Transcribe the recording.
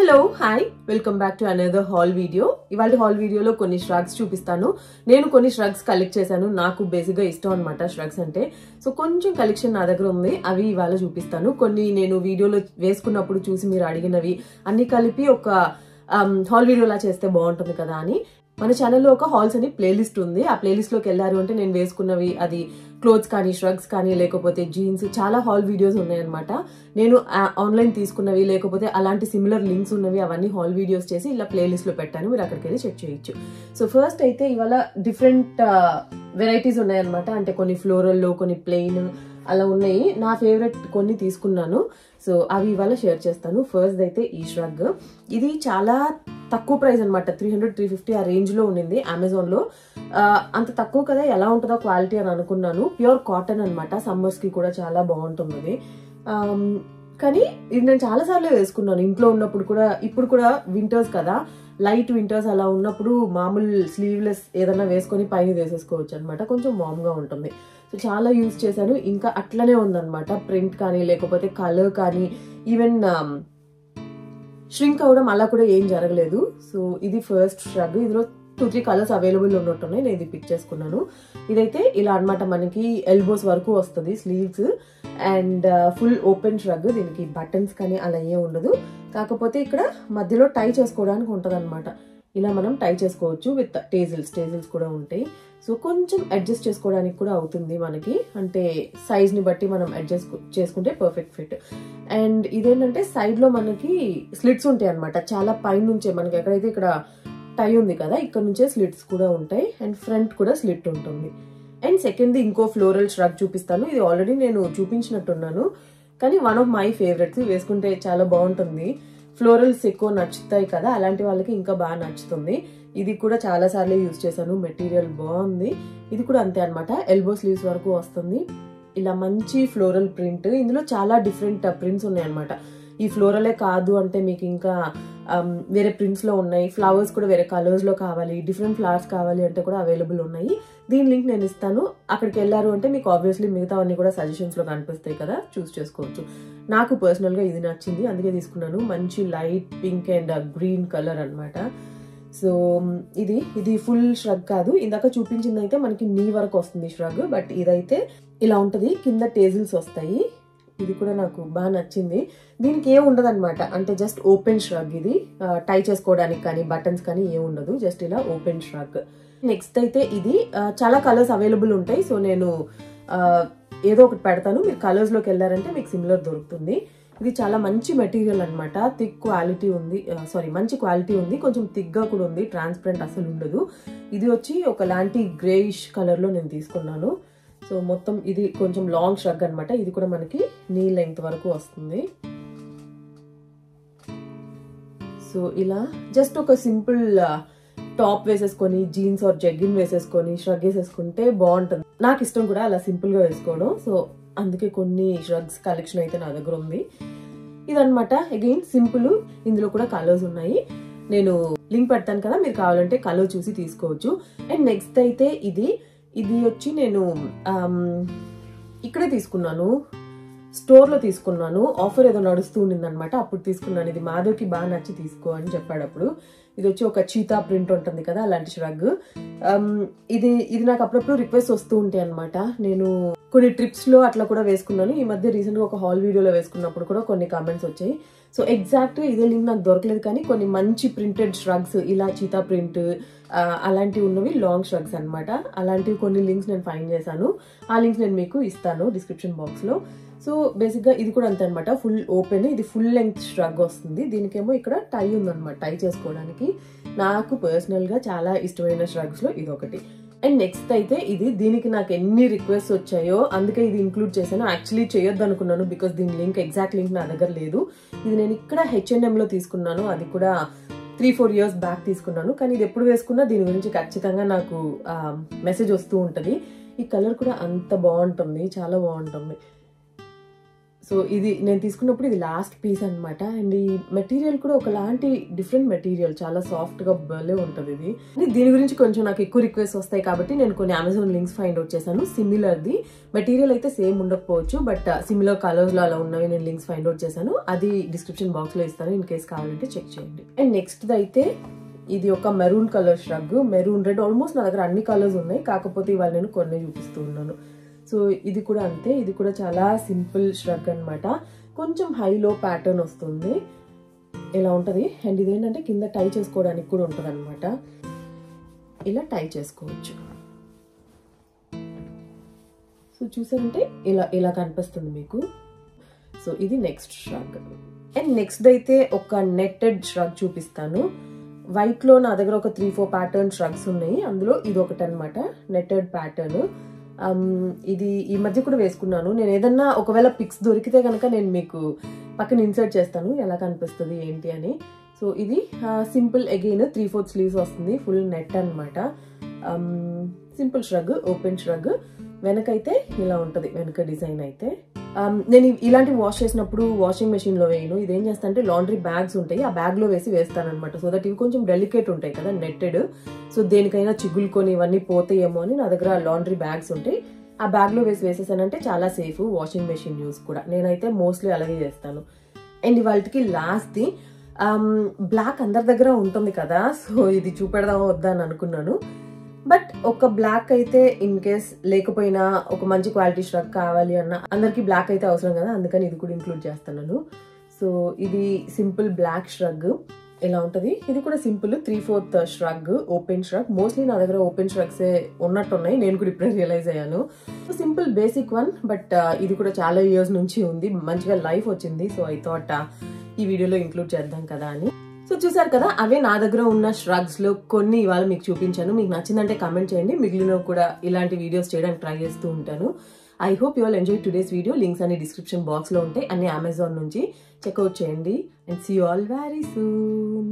Hello hi welcome back to another hall video. ఇవాళ hall వీడియోలో కొన్ని ష్రగ్స్ చూపిస్తాను. నేను కొన్ని ష్రగ్స్ కలెక్ట్ చేశాను. నాకు బేసిక్ గా ఇష్టం అనమాట ష్రగ్స్ అంటే. సో కొంచెం కలెక్షన్ నా దగ్గర ఉంది, అవి ఇవాళ చూపిస్తాను. కొన్ని నేను వీడియోలో వేసుకున్నప్పుడు చూసి మీరు అడిగినవి అన్ని కలిపి ఒక హాల్ వీడియోలా చేస్తే బాగుంటుంది కదా అని. మన ఛానల్లో ఒక హాల్స్ అని ప్లేలిస్ట్ ఉంది. ఆ ప్లేలిస్ట్ లోకి వెళ్ళారు అంటే నేను వేసుకున్నవి, అది క్లోత్స్ కానీ ష్రగ్స్ కానీ లేకపోతే జీన్స్, చాలా హాల్ వీడియోస్ ఉన్నాయన్నమాట. నేను ఆన్లైన్ తీసుకున్నవి లేకపోతే అలాంటి సిమిలర్ లింక్స్ ఉన్నవి అవన్నీ హాల్ వీడియోస్ చేసి ఇలా ప్లేలిస్ట్ లో పెట్టాను, మీరు అక్కడికి వెళ్ళి చెక్ చేయొచ్చు. సో ఫస్ట్ అయితే ఇవాళ డిఫరెంట్ వెరైటీస్ ఉన్నాయన్నమాట. అంటే కొన్ని ఫ్లోరల్ లో, కొన్ని ప్లెయిన్ అలా ఉన్నాయి. నా ఫేవరెట్ కొన్ని తీసుకున్నాను, సో అవి ఇవాళ షేర్ చేస్తాను. ఫస్ట్ అయితే ఈ ష్రగ్, ఇది చాలా తక్కువ ప్రైస్ అనమాట. 300-350 ఆ రేంజ్ లో ఉండింది అమెజాన్ లో. అంత తక్కువ కదా, ఎలా ఉంటుందో క్వాలిటీ అని అనుకున్నాను. ప్యూర్ కాటన్ అనమాట, సమ్మర్స్ కి కూడా చాలా బాగుంటుంది. కానీ ఇది నేను చాలా సార్లు వేసుకున్నాను ఇంట్లో ఉన్నప్పుడు కూడా. ఇప్పుడు కూడా వింటర్స్ కదా, లైట్ వింటర్స్ అలా ఉన్నప్పుడు మామూలు స్లీవ్లెస్ ఏదైనా వేసుకొని పైన వేసేసుకోవచ్చు అనమాట, కొంచెం వార్మ్ గా ఉంటుంది. సో చాలా యూజ్ చేశాను. ఇంకా అట్లనే ఉందన్నమాట, ప్రింట్ కానీ లేకపోతే కలర్ కానీ ఈవెన్ ష్రింక్ అవడం అలా కూడా ఏం జరగలేదు. సో ఇది ఫస్ట్ ష్రగ్. ఇందులో 2-3 కలర్స్ అవైలబుల్ ఉన్నట్టున్నాయి, నేను ఇది పిక్ చేసుకున్నాను. ఇదైతే ఇలా అనమాట, మనకి ఎల్బోస్ వరకు వస్తుంది sleeves and full open shrug. దీనికి బటన్స్ కానీ అలా ఏ ఉండదు, కాకపోతే ఇక్కడ మధ్యలో టై చేసుకోవడానికి ఉంటుంది అనమాట. ఇలా మనం టై చేసుకోవచ్చు విత్ టేజిల్స్ కూడా ఉంటాయి. సో కొంచెం అడ్జస్ట్ చేసుకోవడానికి కూడా అవుతుంది మనకి, అంటే సైజ్ ని బట్టి మనం అడ్జస్ట్ చేసుకుంటే పర్ఫెక్ట్ ఫిట్. అండ్ ఇదేంటంటే సైడ్ లో మనకి స్లిట్స్ ఉంటాయి అనమాట, చాలా పైన నుంచే మనకి ఎక్కడైతే ఇక్కడ టై ఉంది కదా, ఇక్కడ నుంచే స్లిట్స్ కూడా ఉంటాయి. అండ్ ఫ్రంట్ కూడా స్లిట్ ఉంటుంది. అండ్ సెకండ్ ఇంకో ఫ్లోరల్ ష్రగ్ చూపిస్తాను. ఇది ఆల్రెడీ నేను చూపించినట్టున్నాను, కానీ వన్ ఆఫ్ మై ఫేవరెట్స్. వేసుకుంటే చాలా బాగుంటుంది. ఫ్లోరల్స్ ఎక్కువ నచ్చుతాయి కదా, అలాంటి వాళ్ళకి ఇంకా బాగా నచ్చుతుంది. ఇది కూడా చాలా సార్లు యూజ్ చేశాను, మెటీరియల్ బాగుంది. ఇది కూడా అంతే అనమాట, ఎల్బో స్లీవ్స్ వరకు వస్తుంది. ఇలా మంచి ఫ్లోరల్ ప్రింట్. ఇందులో చాలా డిఫరెంట్ ప్రింట్స్ ఉన్నాయి అనమాట. ఈ ఫ్లోరలే కాదు అంటే మీకు ఇంకా వేరే ప్రింట్స్ లో ఉన్నాయి. ఫ్లవర్స్ కూడా వేరే కలర్స్ లో కావాలి, డిఫరెంట్ ఫ్లవర్స్ కావాలి అంటే కూడా అవైలబుల్ ఉన్నాయి. దీని లింక్ నేను ఇస్తాను, అక్కడికి వెళ్ళారు అంటే మీకు ఆబ్వియస్లీ మిగతా అన్ని కూడా సజెషన్స్ లో కనిపిస్తాయి కదా, చూస్ చేసుకోవచ్చు. నాకు పర్సనల్ గా ఇది నచ్చింది, అందుకే తీసుకున్నాను. మంచి light pink and green colour అనమాట. సో ఇది ఫుల్ ష్రగ్ కాదు, ఇందాక చూపించింది అయితే మనకి నీ వరకు వస్తుంది ష్రగ్, బట్ ఇదైతే ఇలా ఉంటది, కింద టేజిల్స్ వస్తాయి. ఇది కూడా నాకు బాగా నచ్చింది. దీనికి ఏం ఉండదు అనమాట, అంటే జస్ట్ ఓపెన్ ష్రగ్. ఇది టై చేసుకోవడానికి కానీ బటన్స్ కానీ ఏం ఉండదు, జస్ట్ ఇలా ఓపెన్ ష్రగ్. నెక్స్ట్ అయితే ఇది చాలా కలర్స్ అవైలబుల్ ఉంటాయి. సో నేను ఏదో ఒకటి పెడతాను, మీరు కలర్స్ లోకి వెళ్ళారంటే మీకు సిమిలర్ దొరుకుతుంది. ఇది చాలా మంచి మెటీరియల్ అనమాట, థిక్ క్వాలిటీ ఉంది, మంచి క్వాలిటీ ఉంది, కొంచెం థిక్ గా కూడా ఉంది, ట్రాన్స్పరెంట్ అసలు ఉండదు. ఇది వచ్చి ఒకలాంటి గ్రేయిష్ కలర్ లో నేను తీసుకున్నాను. సో మొత్తం ఇది కొంచెం లాంగ్ ష్రగ్ అనమాట. ఇది కూడా మనకి నీ లెంగ్త్ వరకు వస్తుంది. సో ఇలా జస్ట్ ఒక సింపుల్ టాప్ వేసేసుకొని జీన్స్ ఆర్ జగ్గిన్ వేసేసుకొని ష్రగ్ వేసేసుకుంటే బాగుంటుంది. నాకు ఇష్టం కూడా అలా సింపుల్ గా వేసుకోవడం. సో అందుకే కొన్ని ష్రగ్స్ కలెక్షన్ అయితే నా దగ్గర ఉంది. ఇదనమాట, అగైన్ సింపుల్. ఇందులో కూడా కలర్స్ ఉన్నాయి, నేను లింక్ పెడతాను కదా, మీరు కావాలంటే కలర్ చూసి తీసుకోవచ్చు. అండ్ నెక్స్ట్ అయితే ఇది వచ్చి నేను ఇక్కడే తీసుకున్నాను, స్టోర్ లో తీసుకున్నాను. ఆఫర్ ఏదో నడుస్తూ ఉండింది అనమాట, అప్పుడు తీసుకున్నాను. ఇది మాధవ్కి బాగా నచ్చి తీసుకో అని చెప్పాడు అప్పుడు. ఇది వచ్చి ఒక చీతా ప్రింట్ ఉంటుంది కదా, అలాంటి ష్రగ్. ఇది నాకు అప్పుడప్పుడు రిక్వెస్ట్ వస్తూ ఉంటాయి అనమాట. నేను కొన్ని ట్రిప్స్ లో అట్లా కూడా వేసుకున్నాను. ఈ మధ్య రీసెంట్ గా ఒక హాల్ వీడియోలో వేసుకున్నప్పుడు కూడా కొన్ని కామెంట్స్ వచ్చాయి. సో ఎగ్జాక్ట్ ఇదే లింక్ నాకు దొరకలేదు, కానీ కొన్ని మంచి ప్రింటెడ్ ష్రగ్స్, ఇలా చీతా ప్రింట్ అలాంటివి ఉన్నవి లాంగ్ ష్రగ్స్ అనమాట. అలాంటివి కొన్ని లింక్స్ నేను ఫైండ్ చేశాను, ఆ లింక్స్ నేను మీకు ఇస్తాను డిస్క్రిప్షన్ బాక్స్ లో. సో బేసిక్ గా ఇది కూడా అంతే అనమాట, ఫుల్ ఓపెన్. ఇది ఫుల్ లెంగ్త్ ష్రగ్ వస్తుంది. దీనికేమో ఇక్కడ టై ఉందన్నమాట, టై చేసుకోవడానికి. నాకు పర్సనల్ గా చాలా ఇష్టమైన ష్రగ్స్ లో ఇది ఒకటి. అండ్ నెక్స్ట్ అయితే దీనికి నాకు ఎన్ని రిక్వెస్ట్ వచ్చాయో, అందుకే ఇది ఇంక్లూడ్ చేశాను. యాక్చువల్లీ చేయొద్దు అనుకున్నాను, బికాస్ దీని లింక్ ఎగ్జాక్ట్ లింక్ నా దగ్గర లేదు. ఇది నేను ఇక్కడ H&M లో తీసుకున్నాను, అది కూడా 3-4 years బ్యాక్ తీసుకున్నాను. కానీ ఇది ఎప్పుడు వేసుకున్నా దీని గురించి ఖచ్చితంగా నాకు మెసేజ్ వస్తూ ఉంటది. ఈ కలర్ కూడా అంత బాగుంటుంది, చాలా బాగుంటుంది. సో సో ఇది నేను తీసుకున్నప్పుడు ఇది లాస్ట్ పీస్ అనమాట. అండ్ ఈ మెటీరియల్ కూడా ఒకలాంటి డిఫరెంట్ మెటీరియల్, చాలా సాఫ్ట్గా భలే ఉంటుంది ఇది. దీని గురించి కొంచెం నాకు ఎక్కువ రిక్వెస్ట్ వస్తాయి కాబట్టి నేను కొన్ని అమెజాన్ లింక్స్ ఫైండ్ అవుట్ చేశాను. సిమిలర్ది మెటీరియల్ అయితే సేమ్ ఉండకపోవచ్చు, బట్ సిమిలర్ కలర్స్లో అలా ఉన్నవి నేను లింక్స్ ఫైండ్ అవుట్ చేశాను. అది డిస్క్రిప్షన్ బాక్స్లో ఇస్తాను, ఇన్ కేస్ కావాలంటే చెక్ చేయండి. అండ్ నెక్స్ట్ అయితే ఇది ఒక maroon colour shrug, maroon red, almost నా దగ్గర అన్ని కలర్స్ ఉన్నాయి, కాకపోతే ఇవాళ నేను కొన్ని చూపిస్తూ ఉన్నాను. సో ఇది కూడా అంతే, ఇది కూడా చాలా సింపుల్ ష్రగ్ అనమాట. కొంచెం హైలో ప్యాటర్న్ వస్తుంది, ఇలా ఉంటుంది. అండ్ ఇదేంటంటే కింద టై చేసుకోవడానికి కూడా ఉంటుంది అనమాట, ఇలా టై చేసుకోవచ్చు. సో చూసారంటే ఇలా కనిపిస్తుంది మీకు. సో ఇది నెక్స్ట్ ష్రగ్. అండ్ నెక్స్ట్ అయితే ఒక నెట్టెడ్ ష్రగ్ చూపిస్తాను. వైట్ లో నా దగ్గర ఒక 3-4 ప్యాటర్న్ ష్రగ్స్ ఉన్నాయి, అందులో ఇది ఒకటి అనమాట, నెట్టెడ్ ప్యాటర్న్. ఇది ఈ మధ్య కూడా వేసుకున్నాను. నేను ఏదన్నా ఒకవేళ పిక్స్ దొరికితే కనుక నేను మీకు పక్కన ఇన్సర్ట్ చేస్తాను ఎలా కనిపిస్తుంది ఏంటి అని. సో ఇది సింపుల్, అగైన్ 3/4 స్లీవ్స్ వస్తుంది, ఫుల్ నెట్ అనమాట. Simple shrug, open shrug. వెనకైతే ఇలా ఉంటుంది, వెనక డిజైన్ అయితే. నేను ఇలాంటివి వాష్ చేసినప్పుడు వాషింగ్ మెషిన్ లో వేయను. ఇదేం చేస్తా అంటే లాండ్రీ బ్యాగ్స్ ఉంటాయి, ఆ బ్యాగ్ లో వేసి వేస్తాను అనమాట. సో దట్ ఇవి కొంచెం డెలికేట్ ఉంటాయి కదా నెట్టెడ్, సో దేనికైనా చిగులుకొని ఇవన్నీ పోతాయేమో అని నా దగ్గర లాండ్రీ బ్యాగ్స్ ఉంటాయి, ఆ బ్యాగ్ లో వేసేసానంటే చాలా సేఫ్ వాషింగ్ మెషిన్ యూస్ కూడా. నేనైతే మోస్ట్లీ అలాగే చేస్తాను. అండ్ ఇవాళకి లాస్ట్ ది బ్లాక్ అందరి దగ్గర ఉంటుంది కదా, సో ఇది చూపెడదాం వద్దా అని అనుకున్నాను. బట్ ఒక బ్లాక్ అయితే ఇన్ కేస్ లేకపోయినా ఒక మంచి క్వాలిటీ ష్రగ్ కావాలి అన్న అందరికి బ్లాక్ అయితే అవసరం కదా, అందుకని ఇది కూడా ఇంక్లూడ్ చేస్తున్నాను. సో ఇది సింపుల్ బ్లాక్ ష్రగ్, ఇలా ఉంటుంది. ఇది కూడా simple 3/4 shrug, open shrug. Mostly నా దగ్గర ఓపెన్ ష్రగ్స్ ఉన్నట్టున్నాయి, నేను కూడా ఇప్పుడే రియలైజ్ అయ్యాను. సింపుల్ బేసిక్ వన్, బట్ ఇది కూడా చాలా ఇయర్స్ నుంచి ఉంది, మంచిగా లైఫ్ వచ్చింది. సో ఐ థాట్ ఈ వీడియోలో ఇంక్లూడ్ చేద్దాం కదా అని. సో చూసారు కదా, అవే నా దగ్గర ఉన్న ష్రగ్స్ లో కొన్ని ఇవాళ మీకు చూపించాను. మీకు నచ్చిందంటే కామెంట్ చేయండి, మిగిలిన కూడా ఇలాంటి వీడియోస్ చేయడానికి ట్రై చేస్తూ ఉంటాను. I hope you all enjoy today's video. Links అన్ని డిస్క్రిప్షన్ బాక్స్ లో ఉంటాయి, అన్ని అమెజాన్ నుంచి చెక్అవుట్ చేయండి. And see you all very soon.